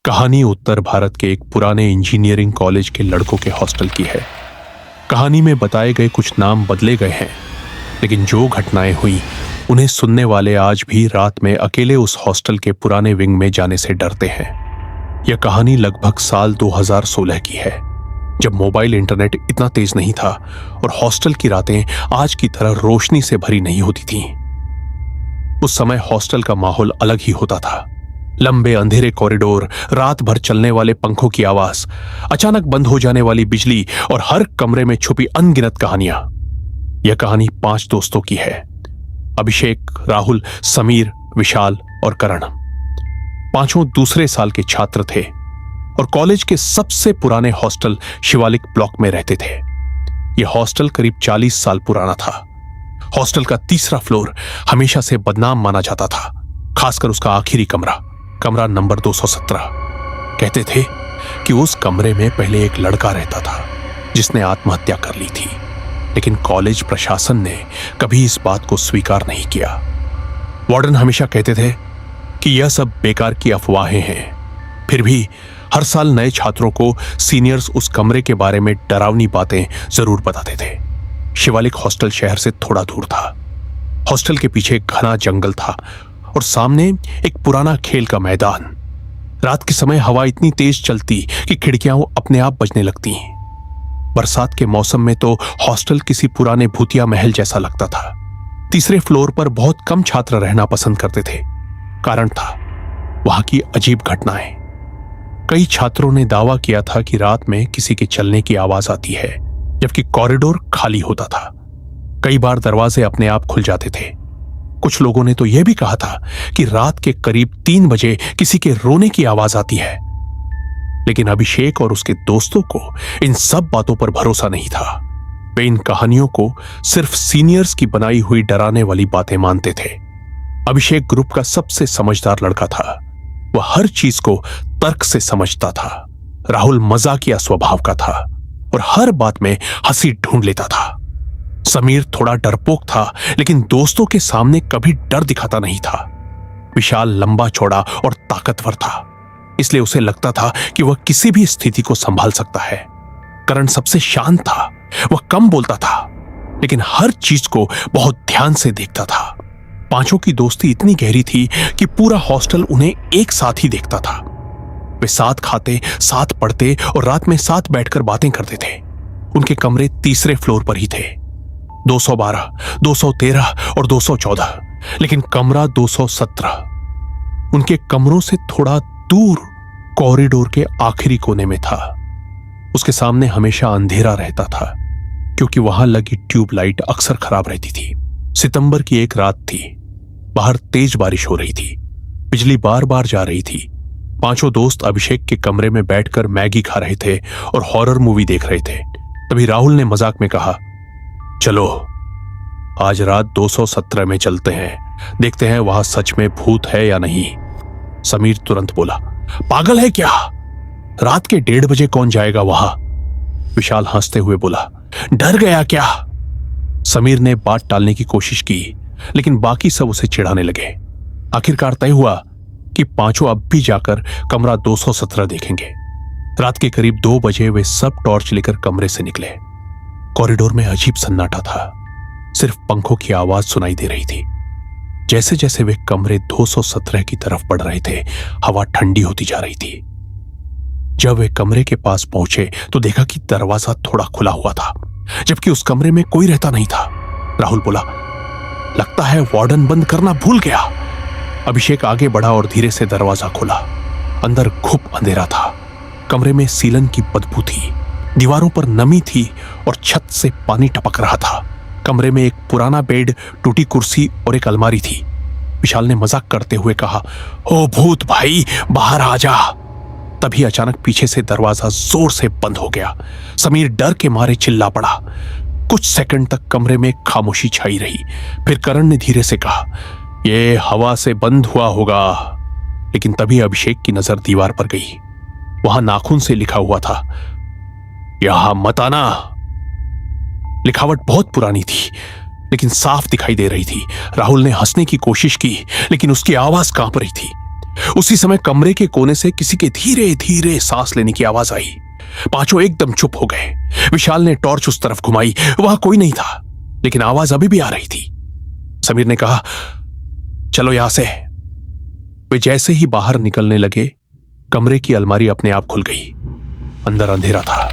कहानी उत्तर भारत के एक पुराने इंजीनियरिंग कॉलेज के लड़कों के हॉस्टल की है। कहानी में बताए गए कुछ नाम बदले गए हैं, लेकिन जो घटनाएं हुई उन्हें सुनने वाले आज भी रात में अकेले उस हॉस्टल के पुराने विंग में जाने से डरते हैं। यह कहानी लगभग साल 2016 की है, जब मोबाइल इंटरनेट इतना तेज नहीं था और हॉस्टल की रातें आज की तरह रोशनी से भरी नहीं होती थीं। उस समय हॉस्टल का माहौल अलग ही होता था। लंबे अंधेरे कॉरिडोर, रात भर चलने वाले पंखों की आवाज, अचानक बंद हो जाने वाली बिजली और हर कमरे में छुपी अनगिनत कहानियां। यह कहानी 5 दोस्तों की है। अभिषेक, राहुल, समीर, विशाल और करण। पांचों दूसरे साल के छात्र थे और कॉलेज के सबसे पुराने हॉस्टल शिवालिक ब्लॉक में रहते थे। यह हॉस्टल करीब 40 साल पुराना था। हॉस्टल का तीसरा फ्लोर हमेशा से बदनाम माना जाता था, खासकर उसका आखिरी कमरा नंबर 217। कहते थे कि उस कमरे में पहले एक लड़का रहता था जिसने आत्महत्या कर ली थी, लेकिन कॉलेज प्रशासन ने कभी इस बात को स्वीकार नहीं किया। वार्डन हमेशा कहते थे कि यह सब बेकार की अफवाहें हैं। फिर भी हर साल नए छात्रों को सीनियर्स उस कमरे के बारे में डरावनी बातें जरूर बताते थे। शिवालिक हॉस्टल शहर से थोड़ा दूर था। हॉस्टल के पीछे घना जंगल था और सामने एक पुराना खेल का मैदान। रात के समय हवा इतनी तेज चलती कि खिड़कियां अपने आप बजने लगती। बरसात के मौसम में तो हॉस्टल किसी पुराने भूतिया महल जैसा लगता था। तीसरे फ्लोर पर बहुत कम छात्र रहना पसंद करते थे। कारण था वहां की अजीब घटनाएं। कई छात्रों ने दावा किया था कि रात में किसी के चलने की आवाज आती है, जबकि कॉरिडोर खाली होता था। कई बार दरवाजे अपने आप खुल जाते थे। कुछ लोगों ने तो यह भी कहा था कि रात के करीब 3 बजे किसी के रोने की आवाज आती है। लेकिन अभिषेक और उसके दोस्तों को इन सब बातों पर भरोसा नहीं था। वे इन कहानियों को सिर्फ सीनियर्स की बनाई हुई डराने वाली बातें मानते थे। अभिषेक ग्रुप का सबसे समझदार लड़का था। वह हर चीज को तर्क से समझता था। राहुल मजाकिया स्वभाव का था और हर बात में हंसी ढूंढ लेता था। समीर थोड़ा डरपोक था, लेकिन दोस्तों के सामने कभी डर दिखाता नहीं था। विशाल लंबा चौड़ा और ताकतवर था, इसलिए उसे लगता था कि वह किसी भी स्थिति को संभाल सकता है। करण सबसे शांत था। वह कम बोलता था, लेकिन हर चीज को बहुत ध्यान से देखता था। पांचों की दोस्ती इतनी गहरी थी कि पूरा हॉस्टल उन्हें एक साथ ही देखता था। वे साथ खाते, साथ पढ़ते और रात में साथ बैठकर बातें करते थे। उनके कमरे तीसरे फ्लोर पर ही थे। 212, 213 और 214, लेकिन कमरा 217 उनके कमरों से थोड़ा दूर कॉरिडोर के आखिरी कोने में था। उसके सामने हमेशा अंधेरा रहता था, क्योंकि वहां लगी ट्यूबलाइट अक्सर खराब रहती थी। सितंबर की एक रात थी। बाहर तेज बारिश हो रही थी। बिजली बार बार जा रही थी। पांचों दोस्त अभिषेक के कमरे में बैठकर मैगी खा रहे थे और हॉरर मूवी देख रहे थे। तभी राहुल ने मजाक में कहा, चलो आज रात 217 में चलते हैं, देखते हैं वहां सच में भूत है या नहीं। समीर तुरंत बोला, पागल है क्या? रात के 1:30 बजे कौन जाएगा वहां? विशाल हंसते हुए बोला, डर गया क्या? समीर ने बात टालने की कोशिश की, लेकिन बाकी सब उसे चिढ़ाने लगे। आखिरकार तय हुआ कि पांचों अब भी जाकर कमरा 217 देखेंगे। रात के करीब 2 बजे वे सब टॉर्च लेकर कमरे से निकले। कॉरिडोर में अजीब सन्नाटा था। सिर्फ पंखों की आवाज सुनाई दे रही थी। जैसे जैसे वे कमरे 217 की तरफ बढ़ रहे थे, हवा ठंडी होती जा रही थी। जब वे कमरे के पास पहुंचे तो देखा कि दरवाजा थोड़ा खुला हुआ था, जबकि उस कमरे में कोई रहता नहीं था। राहुल बोला, लगता है वार्डन बंद करना भूल गया। अभिषेक आगे बढ़ा और धीरे से दरवाजा खोला। अंदर घुप अंधेरा था। कमरे में सीलन की बदबू थी। दीवारों पर नमी थी और छत से पानी टपक रहा था। कमरे में एक पुराना बेड, टूटी कुर्सी और एक अलमारी थी। विशाल ने मजाक करते हुए कहा, ओ भूत भाई, बाहर आ जा। तभी अचानक पीछे से दरवाजा जोर से बंद हो गया। समीर डर के मारे चिल्ला पड़ा। कुछ सेकंड तक कमरे में खामोशी छाई रही। फिर करण ने धीरे से कहा, यह हवा से बंद हुआ होगा। लेकिन तभी अभिषेक की नजर दीवार पर गई। वहां नाखून से लिखा हुआ था, यहां मत आना। लिखावट बहुत पुरानी थी, लेकिन साफ दिखाई दे रही थी। राहुल ने हंसने की कोशिश की, लेकिन उसकी आवाज कांप रही थी। उसी समय कमरे के कोने से किसी के धीरे धीरे सांस लेने की आवाज आई। पांचों एकदम चुप हो गए। विशाल ने टॉर्च उस तरफ घुमाई, वहां कोई नहीं था, लेकिन आवाज अभी भी आ रही थी। समीर ने कहा, चलो यहां से। वे जैसे ही बाहर निकलने लगे, कमरे की अलमारी अपने आप खुल गई। अंदर अंधेरा था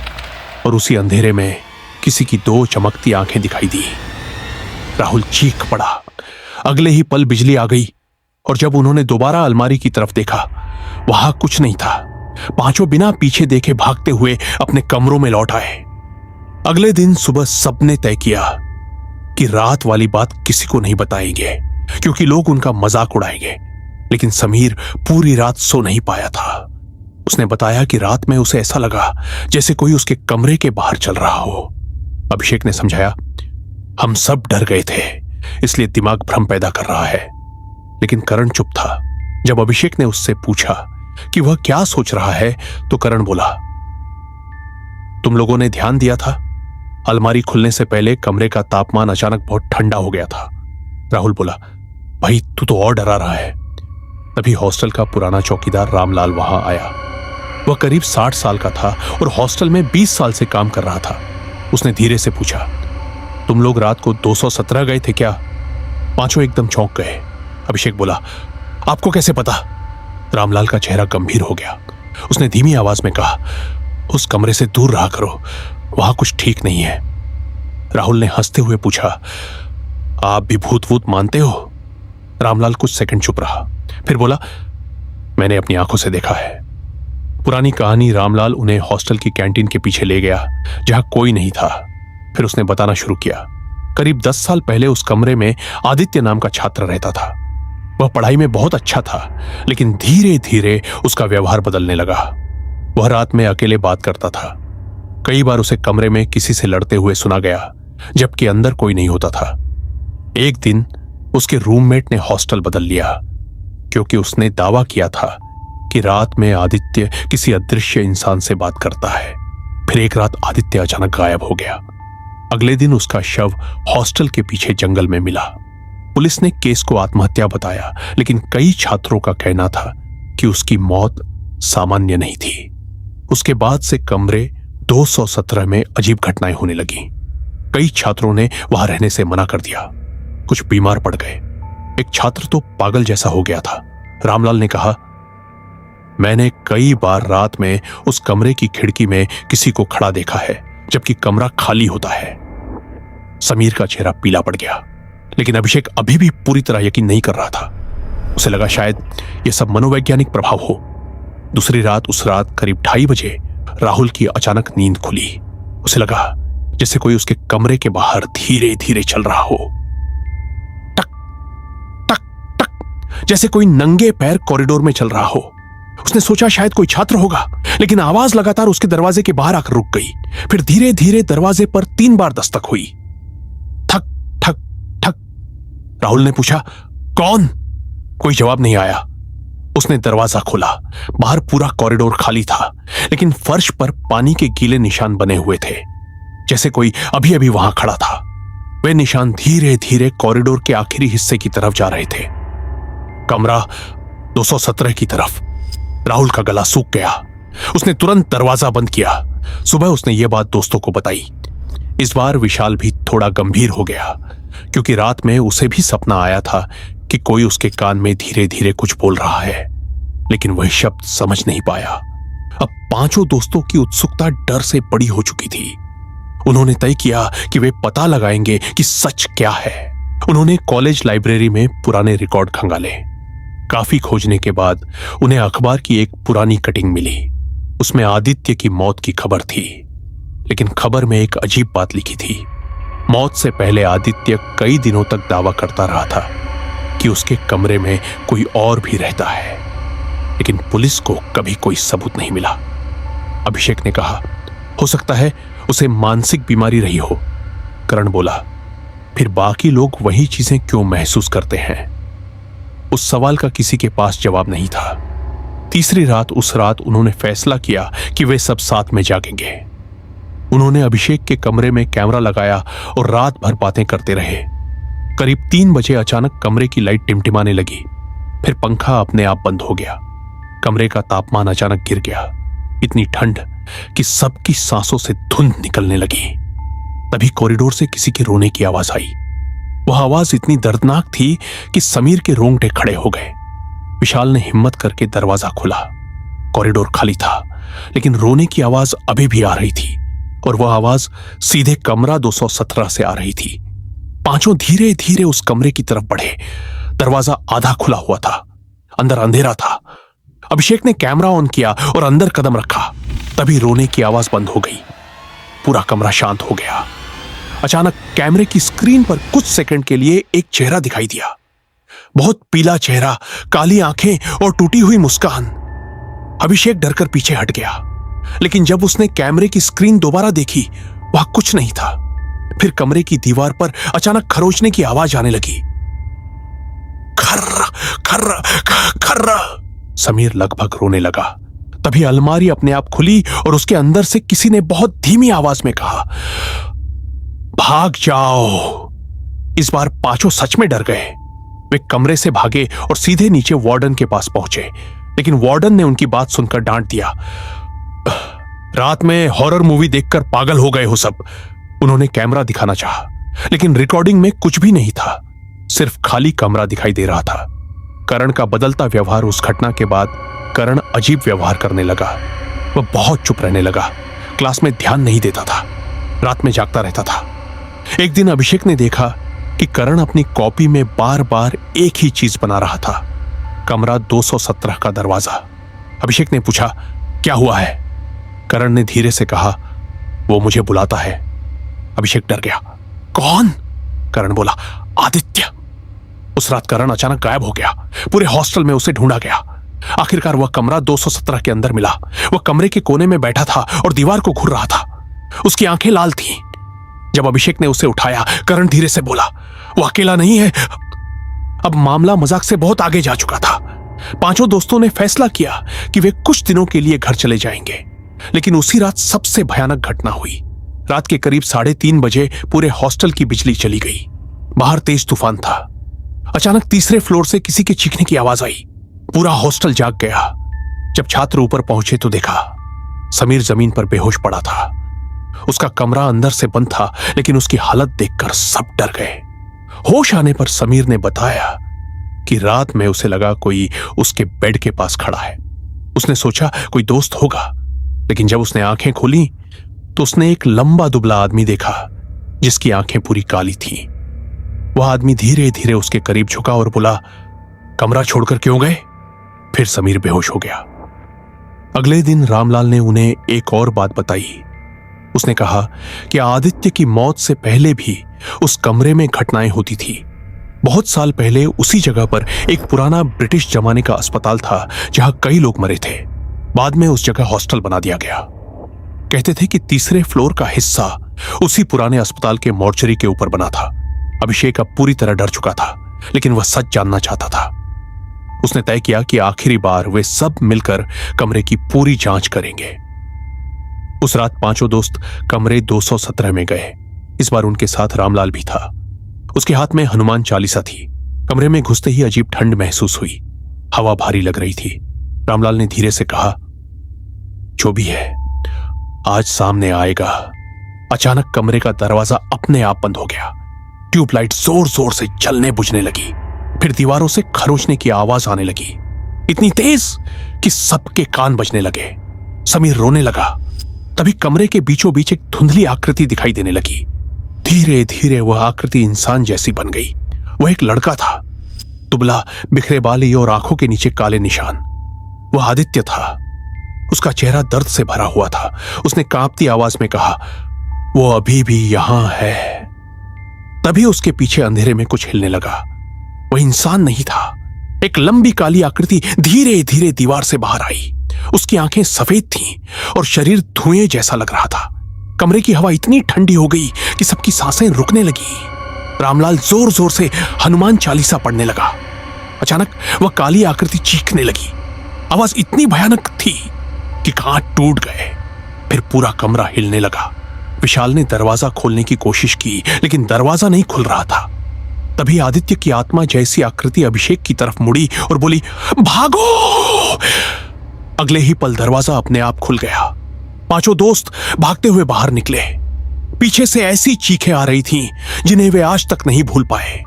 और उसी अंधेरे में किसी की दो चमकती आंखें दिखाई दी। राहुल चीख पड़ा। अगले ही पल बिजली आ गई और जब उन्होंने दोबारा अलमारी की तरफ देखा, वहां कुछ नहीं था। पांचों बिना पीछे देखे भागते हुए अपने कमरों में लौट आए। अगले दिन सुबह सबने तय किया कि रात वाली बात किसी को नहीं बताएंगे, क्योंकि लोग उनका मजाक उड़ाएंगे। लेकिन समीर पूरी रात सो नहीं पाया था। उसने बताया कि रात में उसे ऐसा लगा जैसे कोई उसके कमरे के बाहर चल रहा हो। अभिषेक ने समझाया, हम सब डर गए थे, इसलिए दिमाग भ्रम पैदा कर रहा है। लेकिन करण चुप था। जब अभिषेक ने उससे पूछा कि वह क्या सोच रहा है, तो करण बोला, तुम लोगों ने ध्यान दिया था, अलमारी खुलने से पहले कमरे का तापमान अचानक बहुत ठंडा हो गया था। राहुल बोला, भाई तू तो और डरा रहा है। तभी हॉस्टल का पुराना चौकीदार रामलाल वहां आया। वह करीब 60 साल का था और हॉस्टल में 20 साल से काम कर रहा था। उसने धीरे से पूछा, तुम लोग रात को 217 गए थे क्या? पांचों एकदम चौंक गए। अभिषेक बोला, आपको कैसे पता? रामलाल का चेहरा गंभीर हो गया। उसने धीमी आवाज में कहा, उस कमरे से दूर रहा करो, वहां कुछ ठीक नहीं है। राहुल ने हंसते हुए पूछा, आप भी भूत वूत मानते हो? रामलाल कुछ सेकंड चुप रहा, फिर बोला, मैंने अपनी आंखों से देखा है। पुरानी कहानी रामलाल उन्हें हॉस्टल की कैंटीन के पीछे ले गया, जहां कोई नहीं था। फिर उसने बताना शुरू किया, करीब 10 साल पहले उस कमरे में आदित्य नाम का छात्र रहता था। वह पढ़ाई में बहुत अच्छा था, लेकिन धीरे धीरे उसका व्यवहार बदलने लगा। वह रात में अकेले बात करता था। कई बार उसे कमरे में किसी से लड़ते हुए सुना गया, जबकि अंदर कोई नहीं होता था। एक दिन उसके रूममेट ने हॉस्टल बदल लिया, क्योंकि उसने दावा किया था कि रात में आदित्य किसी अदृश्य इंसान से बात करता है। फिर एक रात आदित्य अचानक गायब हो गया। अगले दिन उसका शव हॉस्टल के पीछे जंगल में मिला। पुलिस ने केस को आत्महत्या बताया, लेकिन कई छात्रों का कहना था कि उसकी मौत सामान्य नहीं थी। उसके बाद से कमरे 217 में अजीब घटनाएं होने लगी। कई छात्रों ने वहां रहने से मना कर दिया। कुछ बीमार पड़ गए। एक छात्र तो पागल जैसा हो गया था। रामलाल ने कहा, मैंने कई बार रात में उस कमरे की खिड़की में किसी को खड़ा देखा है, जबकि कमरा खाली होता है। समीर का चेहरा पीला पड़ गया, लेकिन अभिषेक अभी भी पूरी तरह यकीन नहीं कर रहा था। उसे लगा शायद यह सब मनोवैज्ञानिक प्रभाव हो। दूसरी रात, उस रात करीब 2:30 बजे राहुल की अचानक नींद खुली। उसे लगा जैसे कोई उसके कमरे के बाहर धीरे धीरे चल रहा हो। टक टक टक, जैसे कोई नंगे पैर कॉरिडोर में चल रहा हो। उसने सोचा शायद कोई छात्र होगा, लेकिन आवाज लगातार उसके दरवाजे के बाहर आकर रुक गई। फिर धीरे धीरे दरवाजे पर 3 बार दस्तक हुई। ठक ठक ठक। राहुल ने पूछा, कौन? कोई जवाब नहीं आया। उसने दरवाजा खोला। बाहर पूरा कॉरिडोर खाली था, लेकिन फर्श पर पानी के गीले निशान बने हुए थे, जैसे कोई अभी अभी वहां खड़ा था। वे निशान धीरे धीरे कॉरिडोर के आखिरी हिस्से की तरफ जा रहे थे, कमरा 217 की तरफ। राहुल का गला सूख गया। उसने तुरंत दरवाजा बंद किया। सुबह उसने यह बात दोस्तों को बताई। इस बार विशाल भी थोड़ा गंभीर हो गया, क्योंकि रात में उसे भी सपना आया था कि कोई उसके कान में धीरे धीरे कुछ बोल रहा है, लेकिन वह शब्द समझ नहीं पाया। अब पांचों दोस्तों की उत्सुकता डर से बड़ी हो चुकी थी। उन्होंने तय किया कि वे पता लगाएंगे कि सच क्या है। उन्होंने कॉलेज लाइब्रेरी में पुराने रिकॉर्ड खंगाले। काफी खोजने के बाद उन्हें अखबार की एक पुरानी कटिंग मिली। उसमें आदित्य की मौत की खबर थी, लेकिन खबर में एक अजीब बात लिखी थी। मौत से पहले आदित्य कई दिनों तक दावा करता रहा था कि उसके कमरे में कोई और भी रहता है, लेकिन पुलिस को कभी कोई सबूत नहीं मिला। अभिषेक ने कहा, हो सकता है उसे मानसिक बीमारी रही हो। करण बोला, फिर बाकी लोग वही चीजें क्यों महसूस करते हैं? उस सवाल का किसी के पास जवाब नहीं था। तीसरी रात, उस रात उन्होंने फैसला किया कि वे सब साथ में जागेंगे। उन्होंने अभिषेक के कमरे में कैमरा लगाया और रात भर बातें करते रहे। करीब 3 बजे अचानक कमरे की लाइट टिमटिमाने लगी। फिर पंखा अपने आप बंद हो गया। कमरे का तापमान अचानक गिर गया, इतनी ठंड कि सबकी सांसों से धुंध निकलने लगी। तभी कॉरिडोर से किसी के रोने की आवाज आई। वह आवाज इतनी दर्दनाक थी कि समीर के रोंगटे खड़े हो गए। विशाल ने हिम्मत करके दरवाजा खोला। कॉरिडोर खाली था, लेकिन रोने की आवाज अभी भी आ रही थी, और वह आवाज सीधे कमरा 217 से आ रही थी। पांचों धीरे धीरे उस कमरे की तरफ बढ़े। दरवाजा आधा खुला हुआ था, अंदर अंधेरा था। अभिषेक ने कैमरा ऑन किया और अंदर कदम रखा। तभी रोने की आवाज बंद हो गई। पूरा कमरा शांत हो गया। अचानक कैमरे की स्क्रीन पर कुछ सेकंड के लिए एक चेहरा दिखाई दिया। बहुत पीला चेहरा, काली आंखें और टूटी हुई मुस्कान। अभिषेक डरकर पीछे हट गया, लेकिन जब उसने कैमरे की स्क्रीन दोबारा देखी, वहां कुछ नहीं था। फिर कमरे की दीवार पर अचानक खरोचने की आवाज आने लगी। खर्र खर्र खर्र। समीर लगभग रोने लगा। तभी अलमारी अपने आप खुली और उसके अंदर से किसी ने बहुत धीमी आवाज में कहा, भाग जाओ। इस बार पांचों सच में डर गए। वे कमरे से भागे और सीधे नीचे वार्डन के पास पहुंचे, लेकिन वार्डन ने उनकी बात सुनकर डांट दिया। रात में हॉरर मूवी देखकर पागल हो गए हो सब। उन्होंने कैमरा दिखाना चाहा, लेकिन रिकॉर्डिंग में कुछ भी नहीं था, सिर्फ खाली कमरा दिखाई दे रहा था। करण का बदलता व्यवहार। उस घटना के बाद करण अजीब व्यवहार करने लगा। वह बहुत चुप रहने लगा, क्लास में ध्यान नहीं देता था, रात में जागता रहता था। एक दिन अभिषेक ने देखा कि करण अपनी कॉपी में बार बार एक ही चीज बना रहा था, कमरा 217 का दरवाजा। अभिषेक ने पूछा, क्या हुआ है? करण ने धीरे से कहा, वो मुझे बुलाता है। अभिषेक डर गया। कौन? करण बोला, आदित्य। उस रात करण अचानक गायब हो गया। पूरे हॉस्टल में उसे ढूंढा गया। आखिरकार वह कमरा 217 के अंदर मिला। वह कमरे के कोने में बैठा था और दीवार को घूर रहा था। उसकी आंखें लाल थीं। जब अभिषेक ने उसे उठाया, करण धीरे से बोला, वो अकेला नहीं है। अब मामला मजाक से बहुत आगे जा चुका था। पांचों दोस्तों ने फैसला किया कि वे कुछ दिनों के लिए घर चले जाएंगे। लेकिन उसी रात सबसे भयानक घटना हुई। रात के करीब 3:30 बजे पूरे हॉस्टल की बिजली चली गई। बाहर तेज तूफान था। अचानक तीसरे फ्लोर से किसी के चीखने की आवाज आई। पूरा हॉस्टल जाग गया। जब छात्र ऊपर पहुंचे तो देखा समीर जमीन पर बेहोश पड़ा था। उसका कमरा अंदर से बंद था, लेकिन उसकी हालत देखकर सब डर गए। होश आने पर समीर ने बताया कि रात में उसे लगा कोई उसके बेड के पास खड़ा है। उसने सोचा कोई दोस्त होगा, लेकिन जब उसने आंखें खोली तो उसने एक लंबा दुबला आदमी देखा जिसकी आंखें पूरी काली थीं। वह आदमी धीरे धीरे उसके करीब झुका और बोला, कमरा छोड़कर क्यों गए? फिर समीर बेहोश हो गया। अगले दिन रामलाल ने उन्हें एक और बात बताई। उसने कहा कि आदित्य की मौत से पहले भी उस कमरे में घटनाएं होती थी। बहुत साल पहले उसी जगह पर एक पुराना ब्रिटिश जमाने का अस्पताल था जहां कई लोग मरे थे। बाद में उस जगह हॉस्टल बना दिया गया। कहते थे कि तीसरे फ्लोर का हिस्सा उसी पुराने अस्पताल के मॉर्चरी के ऊपर बना था। अभिषेक अब पूरी तरह डर चुका था, लेकिन वह सच जानना चाहता था। उसने तय किया कि आखिरी बार वे सब मिलकर कमरे की पूरी जांच करेंगे। उस रात पांचों दोस्त कमरे 217 में गए। इस बार उनके साथ रामलाल भी था। उसके हाथ में हनुमान चालीसा थी। कमरे में घुसते ही अजीब ठंड महसूस हुई। हवा भारी लग रही थी। रामलाल ने धीरे से कहा, जो भी है आज सामने आएगा। अचानक कमरे का दरवाजा अपने आप बंद हो गया। ट्यूबलाइट जोर जोर से जलने बुझने लगी। फिर दीवारों से खरोचने की आवाज आने लगी, इतनी तेज कि सबके कान बजने लगे। समीर रोने लगा। तभी कमरे के बीचों बीच एक धुंधली आकृति दिखाई देने लगी। धीरे धीरे वह आकृति इंसान जैसी बन गई। वह एक लड़का था, दुबला, बिखरे बाली और आंखों के नीचे काले निशान। वह आदित्य था। उसका चेहरा दर्द से भरा हुआ था। उसने कांपती आवाज में कहा, वो अभी भी यहां है। तभी उसके पीछे अंधेरे में कुछ हिलने लगा। वह इंसान नहीं था। एक लंबी काली आकृति धीरे धीरे दीवार से बाहर आई। उसकी आंखें सफेद थीं और शरीर धुएं जैसा लग रहा था। कमरे की हवा इतनी ठंडी हो गई कि सबकी सांसें रुकने लगी। रामलाल जोर जोर से हनुमान चालीसा पढ़ने लगा। अचानक वह काली आकृति चीखने लगी। आवाज इतनी भयानक थी कि कान टूट गए। फिर पूरा कमरा हिलने लगा। विशाल ने दरवाजा खोलने की कोशिश की, लेकिन दरवाजा नहीं खुल रहा था। तभी आदित्य की आत्मा जैसी आकृति अभिषेक की तरफ मुड़ी और बोली, भागो। अगले ही पल दरवाजा अपने आप खुल गया। पांचों दोस्त भागते हुए बाहर निकले। पीछे से ऐसी चीखें आ रही थीं जिन्हें वे आज तक नहीं भूल पाए।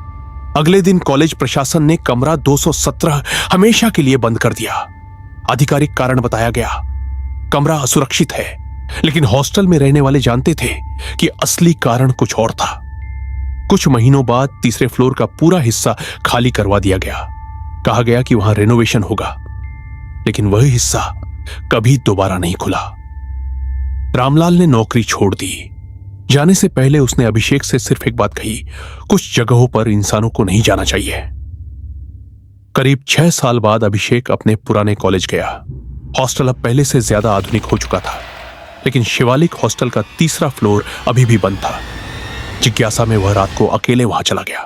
अगले दिन कॉलेज प्रशासन ने कमरा 217 हमेशा के लिए बंद कर दिया। आधिकारिक कारण बताया गया, कमरा असुरक्षित है, लेकिन हॉस्टल में रहने वाले जानते थे कि असली कारण कुछ और था। कुछ महीनों बाद तीसरे फ्लोर का पूरा हिस्सा खाली करवा दिया गया। कहा गया कि वहां रेनोवेशन होगा, लेकिन वह हिस्सा कभी दोबारा नहीं खुला। रामलाल ने नौकरी छोड़ दी। जाने से पहले उसने अभिषेक से सिर्फ एक बात कही, कुछ जगहों पर इंसानों को नहीं जाना चाहिए। करीब 6 साल बाद अभिषेक अपने पुराने कॉलेज गया। हॉस्टल अब पहले से ज्यादा आधुनिक हो चुका था, लेकिन शिवालिक हॉस्टल का तीसरा फ्लोर अभी भी बंद था। जिज्ञासा में वह रात को अकेले वहां चला गया।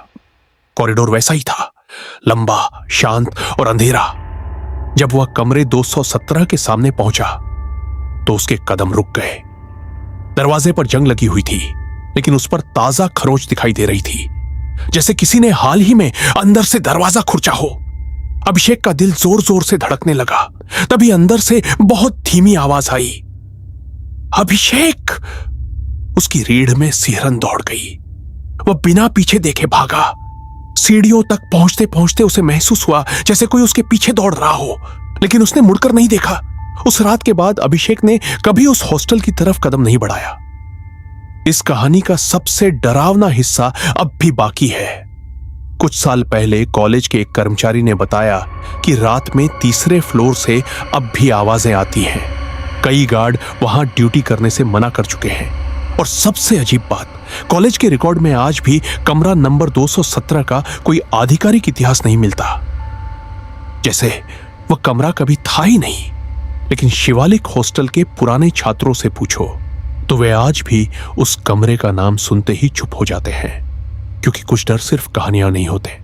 कॉरिडोर वैसा ही था, लंबा, शांत और अंधेरा। जब वह कमरे 217 के सामने पहुंचा तो उसके कदम रुक गए। दरवाजे पर जंग लगी हुई थी, लेकिन उस पर ताजा खरोंच दिखाई दे रही थी, जैसे किसी ने हाल ही में अंदर से दरवाजा खुरचा हो। अभिषेक का दिल जोर जोर से धड़कने लगा। तभी अंदर से बहुत धीमी आवाज आई, अभिषेक। उसकी रीढ़ में सिहरन दौड़ गई। वह बिना पीछे देखे भागा। सीढ़ियों तक पहुंचते पहुंचते उसे महसूस हुआ जैसे कोई उसके पीछे दौड़ रहा हो, लेकिन उसने मुड़कर नहीं देखा। उस रात के बाद अभिषेक ने कभी उस हॉस्टल की तरफ कदम नहीं बढ़ाया। इस कहानी का सबसे डरावना हिस्सा अब भी बाकी है। कुछ साल पहले कॉलेज के एक कर्मचारी ने बताया कि रात में तीसरे फ्लोर से अब भी आवाजें आती हैं। कई गार्ड वहां ड्यूटी करने से मना कर चुके हैं। और सबसे अजीब बात, कॉलेज के रिकॉर्ड में आज भी कमरा नंबर 217 का कोई आधिकारिक इतिहास नहीं मिलता, जैसे वह कमरा कभी था ही नहीं। लेकिन शिवालिक हॉस्टल के पुराने छात्रों से पूछो तो वे आज भी उस कमरे का नाम सुनते ही चुप हो जाते हैं, क्योंकि कुछ डर सिर्फ कहानियां नहीं होते।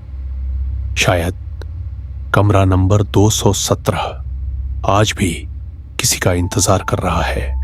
शायद कमरा नंबर 217 आज भी किसी का इंतजार कर रहा है।